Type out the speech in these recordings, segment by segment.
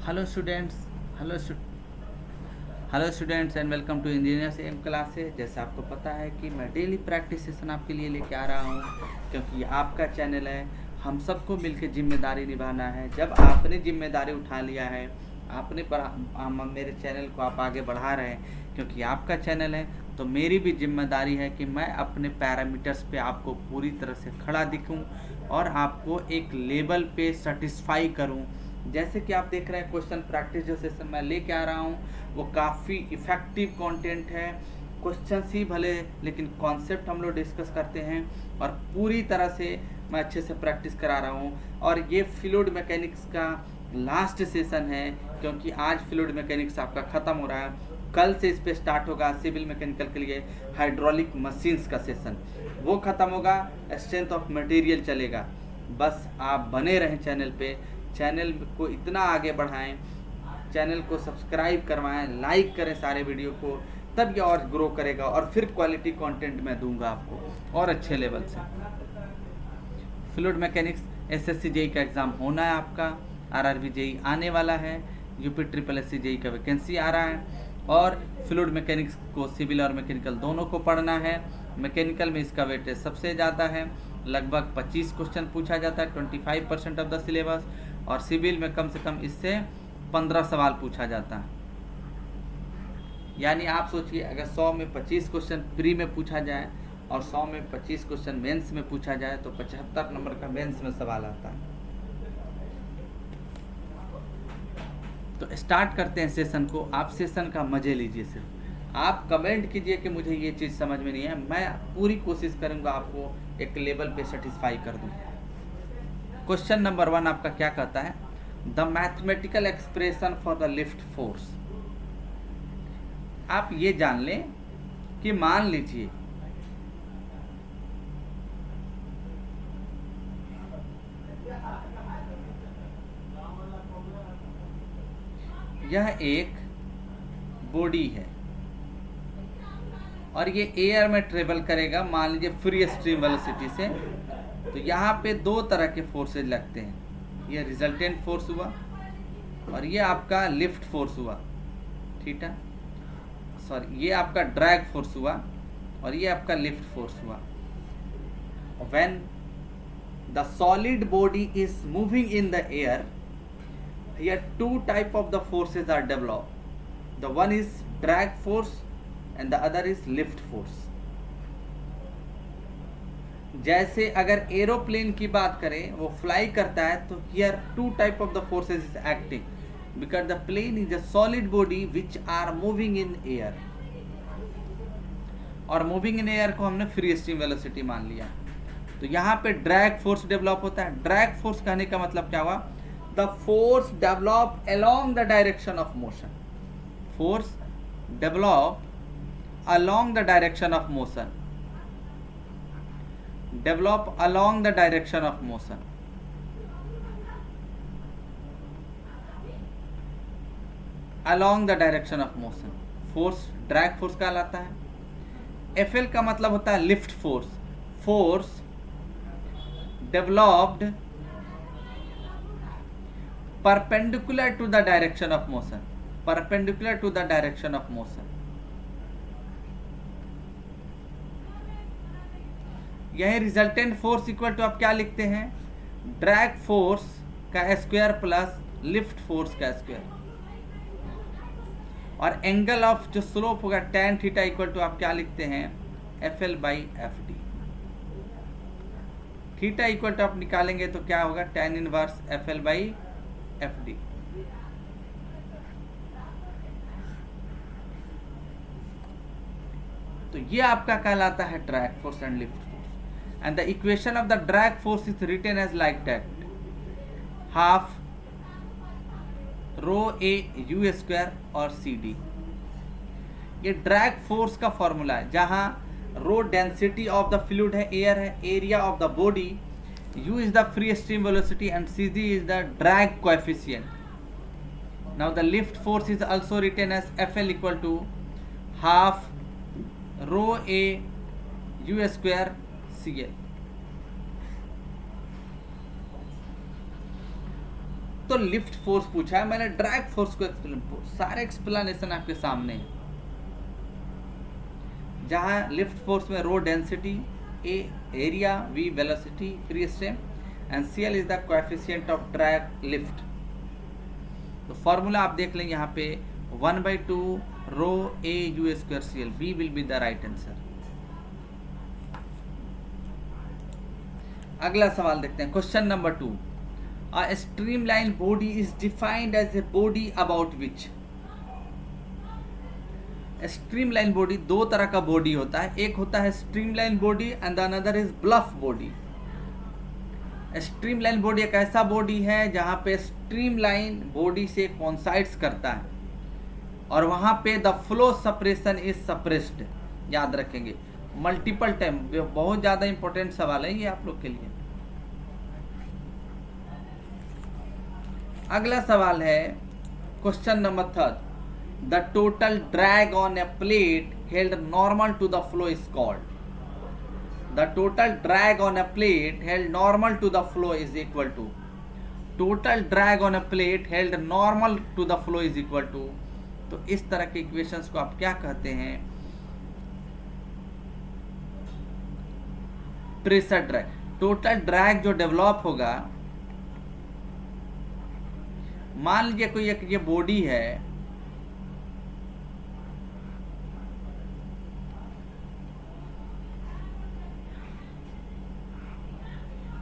Hello students hello hello students and welcome to engineers M classes. जैसे आपको पता है कि मैं डेली प्रैक्टिस सेशन आपके लिए लेके आ रहा हूँ, क्योंकि ये आपका चैनल है। हम सबको मिलकर जिम्मेदारी निभाना है। जब आपने जिम्मेदारी उठा लिया है, आपने मेरे चैनल को आप आगे बढ़ा रहे हैं, क्योंकि आपका चैनल है, तो मेरी भी जिम्मेदारी है कि मैं अपने पैरामीटर्स पे आपको पूरी तरह से खड़ा दिखूं और आपको एक लेवल पे सेटिस्फाई करूं। जैसे कि आप देख रहे हैं, क्वेश्चन प्रैक्टिस जो सेशन मैं लेके आ रहा हूँ वो काफ़ी इफ़ेक्टिव कंटेंट है। क्वेश्चन ही भले, लेकिन कॉन्सेप्ट हम लोग डिस्कस करते हैं और पूरी तरह से मैं अच्छे से प्रैक्टिस करा रहा हूँ। और ये फ्लूइड मैकेनिक्स का लास्ट सेशन है, क्योंकि आज फ्लूइड मैकेनिक्स आपका ख़त्म हो रहा है। कल से इस पर स्टार्ट होगा सिविल मैकेनिकल के लिए हाइड्रोलिक मशीन्स का सेशन, वो ख़त्म होगा। स्ट्रेंथ ऑफ मटेरियल चलेगा। बस आप बने रहें चैनल पे, चैनल को इतना आगे बढ़ाएं, चैनल को सब्सक्राइब करवाएं, लाइक करें सारे वीडियो को, तब ये और ग्रो करेगा और फिर क्वालिटी कंटेंट मैं दूंगा आपको और अच्छे लेवल से। फ्लूइड मैकेनिक्स एसएससी जेई का एग्ज़ाम होना है आपका, आरआरबी जेई आने वाला है, यूपी ट्रिपल एससी जेई का वैकेंसी आ रहा है। और फ्लूइड मैकेनिक्स को सिविल और मैकेनिकल दोनों को पढ़ना है। मैकेनिकल में इसका वेटेज सबसे ज़्यादा है, लगभग 25 क्वेश्चन पूछा जाता है, 25% ऑफ द सिलेबस। और सिविल में कम से कम इससे 15 सवाल पूछा जाता है। यानी आप सोचिए, अगर 100 में 25 क्वेश्चन प्री में पूछा जाए और 100 में 25 क्वेश्चन मेंस में पूछा जाए, तो 75 नंबर का मेंस में सवाल आता है। तो स्टार्ट करते हैं सेशन को। आप सेशन का मजे लीजिए। सिर्फ आप कमेंट कीजिए कि मुझे ये चीज़ समझ में नहीं है, मैं पूरी कोशिश करूँगा आपको एक लेवल पे सेटिस्फाई कर दूँ। क्वेश्चन नंबर 1 आपका क्या कहता है? The mathematical expression for the lift force. आप ये जान लें कि मान लीजिए यह एक बॉडी है और ये एयर में ट्रेवल करेगा, मान लीजिए फ्री स्ट्रीम वेलोसिटी से। तो यहाँ पे दो तरह के फोर्सेज लगते हैं, ये रिजल्टेंट फोर्स हुआ और ये आपका लिफ्ट फोर्स हुआ, ठीक है। सॉरी, ये आपका ड्रैग फोर्स हुआ और ये आपका लिफ्ट फोर्स हुआ। When the solid body is moving in the air, here two type of the forces are developed. The one is drag force and the other is lift force. जैसे अगर aeroplane की बात करें, वो fly करता है, तो here two type of the forces is acting because the plane is a solid body which are moving in air. और मूविंग इन एयर को हमने फ्री स्ट्रीम वेलोसिटी मान लिया। तो यहाँ पे ड्रैग फोर्स डेवलप होता है। ड्रैग फोर्स कहने का मतलब क्या हुआ? The force develop along the direction of motion. Force develop along the direction of motion. Develop along the direction of motion. Along the direction of motion. Force drag force कहलाता है। FL का मतलब होता है lift force. Force developed perpendicular to the direction of motion. Perpendicular to the direction of motion. यह resultant force equal to आप क्या लिखते हैं? ड्रैग फोर्स का स्क्वायर प्लस लिफ्ट फोर्स का स्क्वायर। और एंगल ऑफ जो स्लोप होगा tan थीटा इक्वल टू आप क्या लिखते हैं? FL by FD। Theta equal to आप निकालेंगे तो क्या होगा? tan inverse FL by FD। तो ये आपका कहलाता है drag force and lift force. And the equation of the drag force is written as like that, half rho A U square और सी डी। ये ड्रैग फोर्स का formula है, जहां rho density of the fluid है, air है, area of the body, u is the free stream velocity and cg is the drag coefficient. Now the lift force is also written as FL equal to half rho a u square CL. तो lift force पूछा है, मैंने drag force को सारे explanation आपके सामने है। जहां लिफ्ट फोर्स में rho density, A area, V velocity, free stream and CL is the coefficient of drag lift. तो फॉर्मूला आप देख लें यहाँ पे 1/2 rho A U square CL, B will be the right answer. अगला सवाल देखते हैं, question number 2। A streamline body is defined as a body about which. Streamline body, दो तरह का बॉडी होता है, एक होता है streamline body and the another is bluff body. Streamline body एक ऐसा बॉडी है जहां पे स्ट्रीमलाइन बॉडी से कोइंसाइड्स करता है और वहां पे the flow suppression is suppressed. याद रखेंगे मल्टीपल टाइम, बहुत ज्यादा इंपॉर्टेंट सवाल है ये आप लोग के लिए। अगला सवाल है question number 3। The total drag on a plate held normal to the flow is called. The total drag on a plate held normal to the flow is equal to, total drag on a plate held normal to the flow is equal to, तो इस तरह के equations को आप क्या कहते हैं? Pressure drag. Total drag जो डेवलप होगा, मान लीजिए कोई एक ये बॉडी है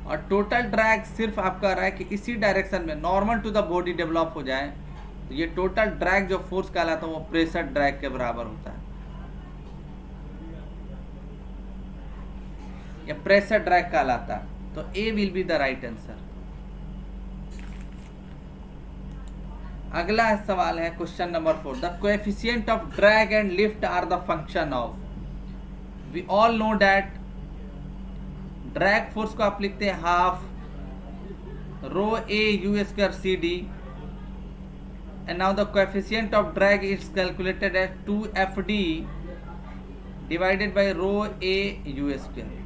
और टोटल ड्रैग सिर्फ आप कह रहा है कि इसी डायरेक्शन में normal to the body develop हो जाए, तो ये टोटल ड्रैग जो फोर्स कहलाता है वो प्रेशर ड्रैग के बराबर होता है। ये प्रेशर ड्रैग कहलाता है, तो A will be the right answer. अगला सवाल है question number 4। The coefficient of drag and lift are the function of. We all know that drag force को आप लिखते हैं half rho A U square CD, and now the coefficient of drag is calculated as 2FD divided by rho A U square.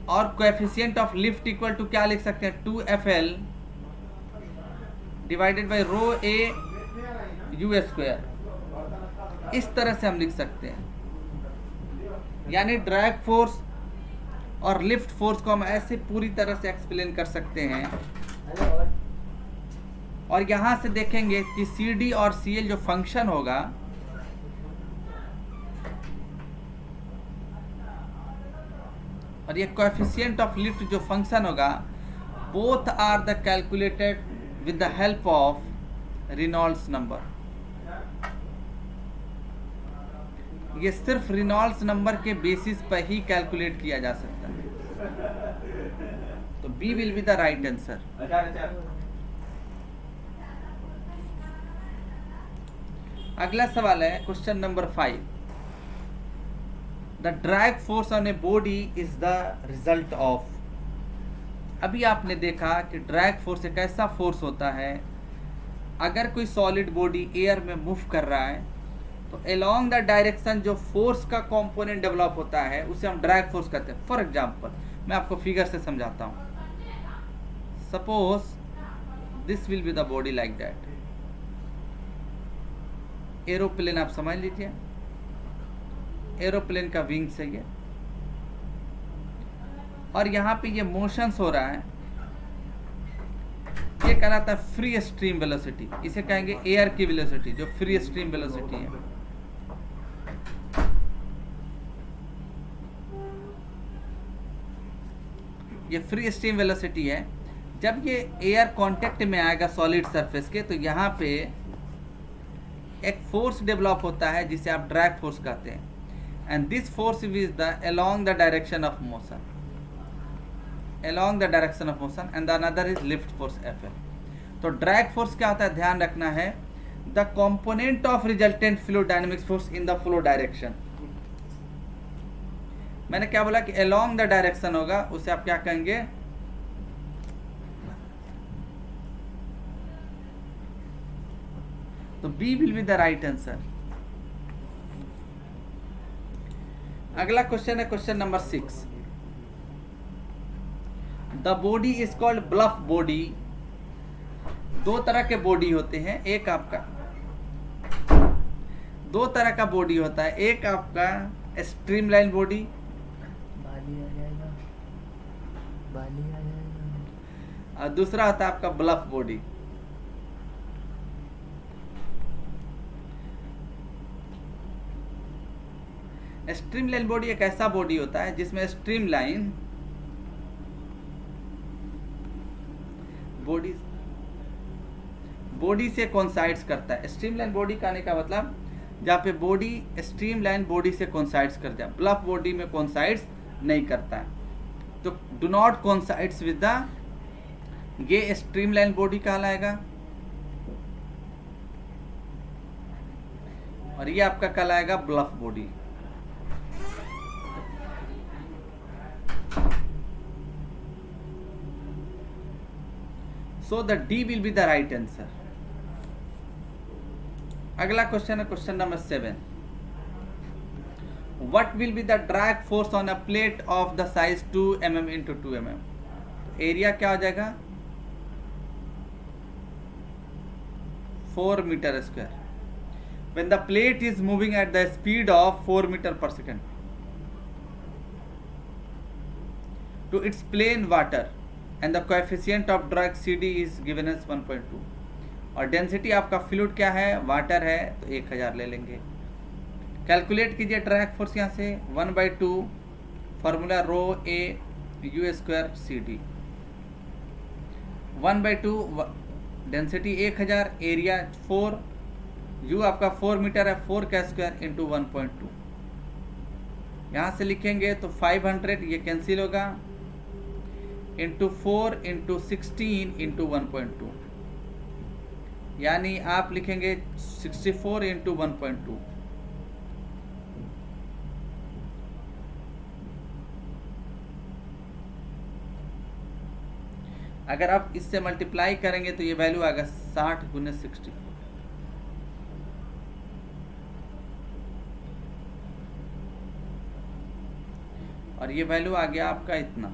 और coefficient of lift equal to क्या लिख सकते हैं? 2FL divided by rho A U square. इस तरह से हम लिख सकते हैं, यानी ड्रैग फोर्स और लिफ्ट फोर्स को हम ऐसे पूरी तरह से एक्सप्लेन कर सकते हैं। और यहां से देखेंगे कि CD और CL जो फंक्शन होगा, और ये कोएफिशिएंट ऑफ लिफ्ट जो फंक्शन होगा, both are the calculated with the help of Reynolds number. ये सिर्फ रेनॉल्ड्स नंबर के बेसिस पर ही कैलकुलेट किया जा सकता है, तो B will be the right answer. अगला सवाल है question number 5। The drag force on a body is the result of. अभी आपने देखा कि ड्रैग फोर्स एक ऐसा फोर्स होता है, अगर कोई सॉलिड बॉडी एयर में मूव कर रहा है तो अलोंग द डायरेक्शन जो फोर्स का कंपोनेंट डेवलप होता है उसे हम ड्रैग फोर्स कहते हैं। फॉर एग्जांपल मैं आपको फिगर से समझाता हूँ। Suppose this will be the body like that. Aeroplane आप समझ लीजिए, एरोप्लेन का विंग से ये, और यहाँ पे ये मोशंस हो रहा है, ये कहलाता है फ्री स्ट्रीम वेलोसिटी। इसे कहेंगे एयर की वेलोसिटी, जो फ्री स्ट्रीम वेलोसिटी है। ये फ्री स्ट्रीम वेलोसिटी है। जब ये एयर कांटेक्ट में आएगा सॉलिड सरफेस के, तो यहाँ पे एक फोर्स डेवलप होता है जिसे आप ड्रैग फोर्स कहते हैं, and this force is the along the direction of motion, along the direction of motion, and the another is lift force FL। तो ड्रैग फोर्स क्या होता है, ध्यान रखना है, the component of resultant flow dynamics force in the flow direction. मैंने क्या बोला कि along द डायरेक्शन होगा, उसे आप क्या कहेंगे, तो B will be the right answer. अगला क्वेश्चन है question number 6। The body is called bluff body. दो तरह के बॉडी होते हैं, एक आपका दो तरह का बॉडी होता है, एक आपका स्ट्रीमलाइन बॉडी, बाली आ जाएगा, बाली आ जाएगा। और दूसरा होता है आपका ब्लफ बॉडी। स्ट्रीमलाइन बॉडी एक ऐसा बॉडी होता है जिसमें स्ट्रीमलाइन बॉडी से कोइंसाइड्स करता है। स्ट्रीमलाइन बॉडी का आने का मतलब जहाँ पे बॉडी स्ट्रीमलाइन बॉडी से कोइंसाइड्स कर जाए, ब्लफ बॉडी में कोइंसाइड्स नहीं करता है, तो do not coincides with the, ये स्ट्रीमलाइन बॉडी कहलाएगा, और ये आपका कहलाएगा bluff body. So the D will be the right answer. अगला क्वेश्चन है question number 7. What will be the drag force on a plate of the size 2 mm into 2 mm? Area क्या हो जाएगा? 4 meter square. When the plate is moving at the speed of 4 meter per second to its plane water and the coefficient of drag CD is given as 1.2, और density आपका fluid क्या है? Water है, तो 1000 ले लेंगे। कैलकुलेट कीजिए drag force यहाँ से 1/2 formula rho A U square C D. 1/2 density 1000, area 4, U आपका 4 मीटर है, 4 का स्क्वायर इंटू 1.2। यहाँ से लिखेंगे तो 500, ये कैंसिल होगा, इंटू 4 इंटू 16 इंटू 1.2, यानी आप लिखेंगे 64 इंटू 1.2। अगर आप इससे मल्टीप्लाई करेंगे तो ये वैल्यू आएगा 60 गुने 64, और ये वैल्यू आ गया आपका इतना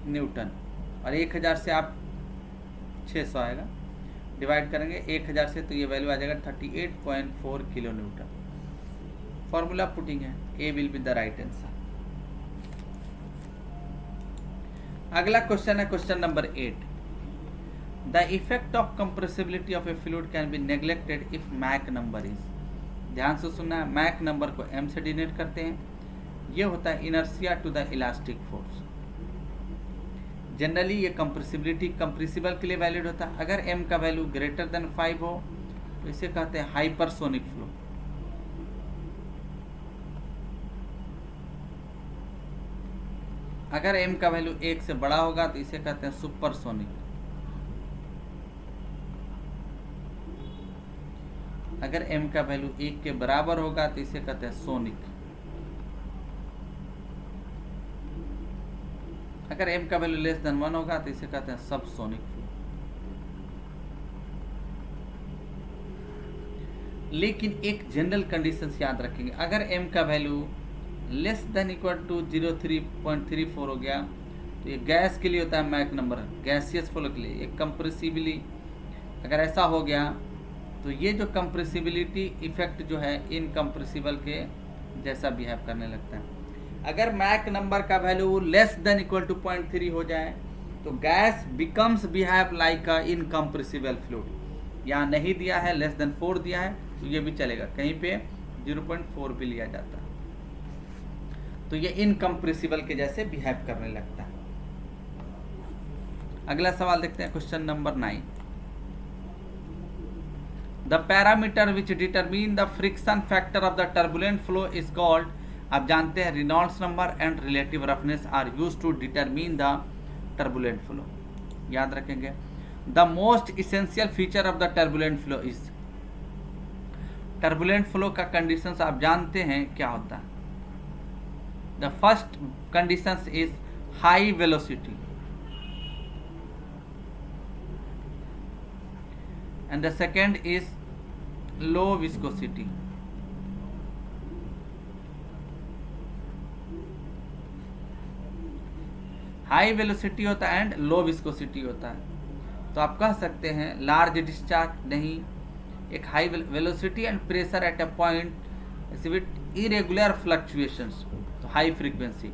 न्यूटन, और 1000 से आप 600 आएगा, डिवाइड करेंगे 1000 से तो ये वैल्यू आ जाएगा 38.4 किलो न्यूटन। फॉर्मूला पुटिंग है, A will be the right answer. अगला क्वेश्चन है question number 8. The effect of compressibility of a fluid can be neglected if Mach number is, ध्यान से सुनना, मैक नंबर को m से denote करते हैं, ये होता है inertia to the elastic force. Generally ये कंप्रेसिबिलिटी कंप्रेसिबल के लिए वैलिड होता है। अगर m का वैल्यू ग्रेटर देन 5 हो तो इसे कहते हैं हाइपरसोनिक फ्लो। अगर m का वैल्यू 1 से बड़ा होगा तो इसे कहते हैं सुपरसोनिक। अगर m का वैल्यू 1 के बराबर होगा तो इसे कहते हैं सोनिक। अगर m का वैल्यू लेस देन 1 होगा तो इसे कहते हैं सबसोनिक फ्लो। लेकिन एक जनरल कंडीशन याद रखेंगे, अगर m का value less than equal to 0.34 हो गया तो ये गैस के लिए होता है मैक नंबर, गैसियस फ्लो के लिए। ये कंप्रेसिबिली अगर ऐसा हो गया तो ये जो कंप्रेसिबिलिटी इफेक्ट जो है इनकम्प्रेसिबल के जैसा बिहेव करने लगता है। अगर मैक नंबर का value less than equal to 0.3 हो जाए तो gas becomes behave like a incompressible fluid. यहाँ नहीं दिया है, लेस देन 4 दिया है तो ये भी चलेगा, कहीं पे 0.4 भी लिया जाता है तो ये इनकम्प्रेसिबल के जैसे बिहेव करने लगता है। अगला सवाल देखते हैं question number 9. The parameter which determine the friction factor of the turbulent flow is called, आप जानते हैं Reynolds number and relative roughness are used to determine the turbulent flow. याद रखेंगे the most essential feature of the turbulent flow is, turbulent flow का conditions आप जानते हैं क्या होता है। The first conditions is high velocity and the second is low viscosity. High velocity होता है एंड लो विस्कोसिटी होता है। तो आप कह सकते हैं लार्ज डिस्चार्ज नहीं, एक high velocity and pressure at a point with irregular fluctuations, तो हाई फ्रीक्वेंसी।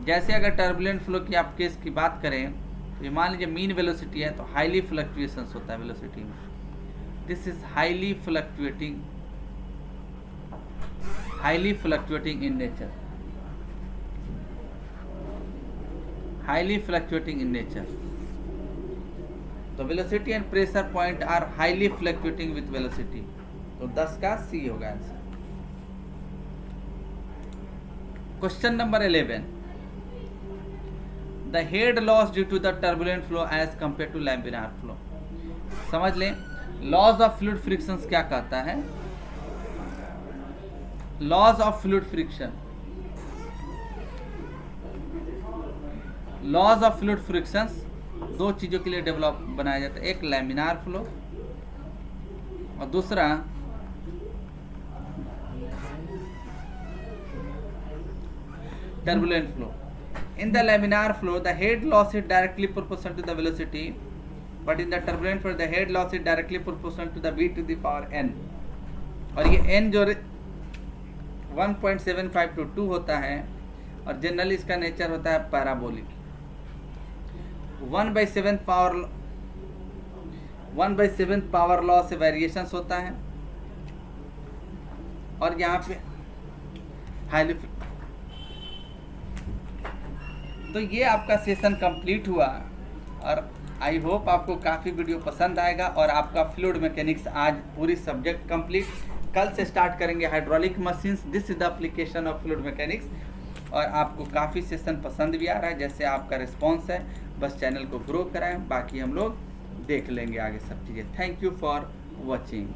जैसे अगर टर्बुलेंट फ्लो की आप केस की बात करें तो ये मान लीजिए मीन वेलोसिटी है तो हाईली फ्लक्चुएशंस होता है वेलोसिटी में। This is highly fluctuating in nature, highly fluctuating in nature. तो velocity and pressure point are highly fluctuating with velocity, तो 10 का सी होगा answer. Question number 11, the head loss due to the turbulent flow as compare to laminar flow. समझ लें laws of fluid frictions क्या कहता है। Laws of fluid friction, laws of fluid frictions दो चीजों के लिए डेवलप बनाया जाता है, एक लैमिनार फ्लो और दूसरा turbulent flow. In the laminar flow, the head loss is directly proportional to the velocity, but in the turbulent flow, the head loss is directly proportional to the v to the power n. और ये n जो 1.75 to 2 होता है और generally इसका nature होता है parabolic. 1/7 power law से वेरिएशंस होता है और यहाँ पे हाईली। तो ये आपका सेशन कंप्लीट हुआ और आई होप आपको काफ़ी वीडियो पसंद आएगा और आपका फ्लूइड मैकेनिक्स आज पूरी सब्जेक्ट कंप्लीट। कल से स्टार्ट करेंगे hydraulic machines, this is the application of fluid mechanics. और आपको काफ़ी सेशन पसंद भी आ रहा है, जैसे आपका रिस्पॉन्स है। बस चैनल को ग्रो कराएं, बाकी हम लोग देख लेंगे आगे सब चीज़ें। Thank you for watching.